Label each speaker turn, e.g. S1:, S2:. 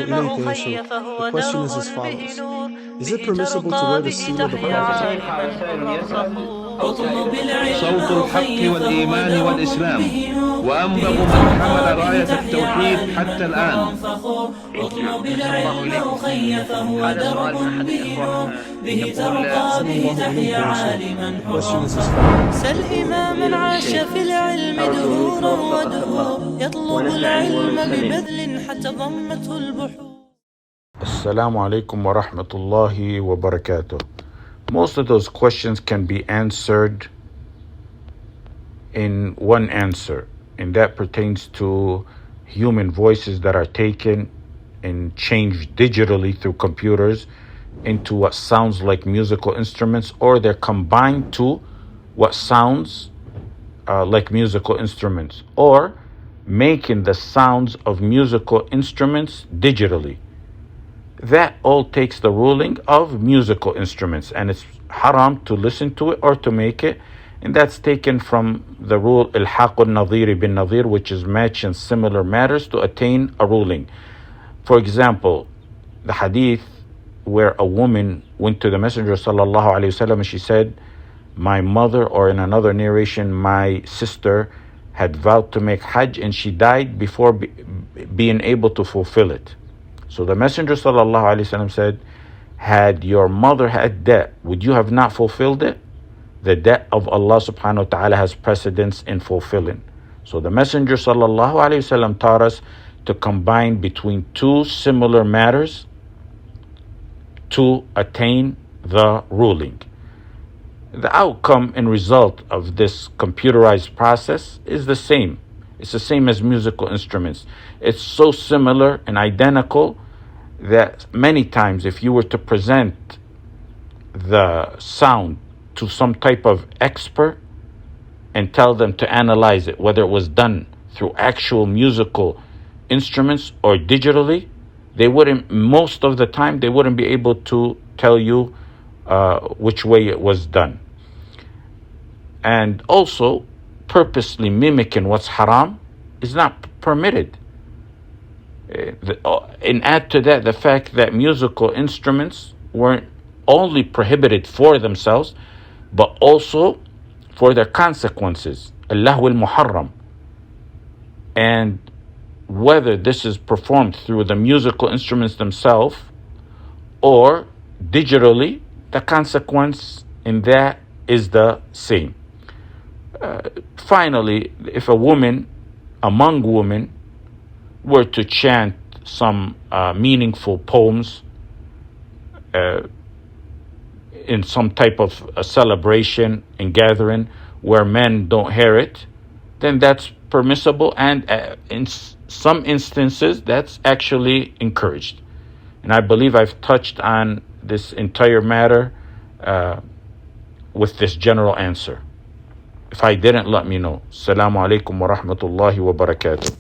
S1: العلم أخي فهو درء به نور به ترقى به تحيا عالما حرا فخور اطلب العلم
S2: صوت الحق
S1: أخي
S2: والإيمان
S1: فهو درء
S2: والإسلام
S1: به نور
S2: وأنبغ
S1: به
S2: من حمل
S1: ترقى به
S2: راية
S1: تحيا
S2: التوحيد
S1: عالما
S2: حتى
S1: حرا
S2: الآن.
S1: فخور اطلب العلم
S3: إليكم.
S1: أخي فهو
S3: هذا سؤال
S1: درء
S3: من أحد
S1: به
S3: الإخوة
S1: نور به
S3: يقول
S1: ترقى به تحيا عالما حرا فخور سل إماما عاش في العلم
S3: أرجو
S1: دهورا
S3: وفقك الله
S1: ودهور يطلب
S3: ونفعني
S1: العلم
S3: والمسلمين.
S1: ببذل حتى ضمته البحور.
S4: Assalamu alaikum wa rahmatullahi wa barakatuh. Most of those questions can be answered in one answer, and that pertains to human voices that are taken and changed digitally through computers into what sounds like musical instruments, or they're combined to what sounds like musical instruments, or making the sounds of musical instruments digitally. That all takes the ruling of musical instruments, and it's haram to listen to it or to make it. And that's taken from the rule ilhaq al-nadhir bin nadhir, which is matching similar matters to attain a ruling. For example, the hadith where a woman went to the Messenger sallallahu alaihi wasallam and she said, my mother, or in another narration, my sister had vowed to make hajj and she died before being able to fulfill it. So the Messenger sallallahu alaihi wasallam said, had your mother had debt, would you have not fulfilled it? The debt of Allah subhanahu wa ta'ala has precedence in fulfilling. So the Messenger sallallahu alaihi wasallam taught us to combine between two similar matters to attain the ruling. The outcome and result of this computerized process is the same. It's the same as musical instruments. It's so similar and identical that many times if you were to present the sound to some type of expert and tell them to analyze it, whether it was done through actual musical instruments or digitally, they wouldn't, most of the time, they wouldn't be able to tell you which way it was done. And also, purposely mimicking what's haram is not permitted. And add to that the fact that musical instruments weren't only prohibited for themselves, but also for their consequences. Allah will muharram. And whether this is performed through the musical instruments themselves or digitally, the consequence in that is the same. Finally, if a woman among women were to chant some meaningful poems in some type of a celebration and gathering where men don't hear it, then that's permissible, and in some instances that's actually encouraged. And I believe I've touched on this entire matter with this general answer. If I didn't, let me know. Assalamu alaikum wa rahmatullahi wa barakatuh.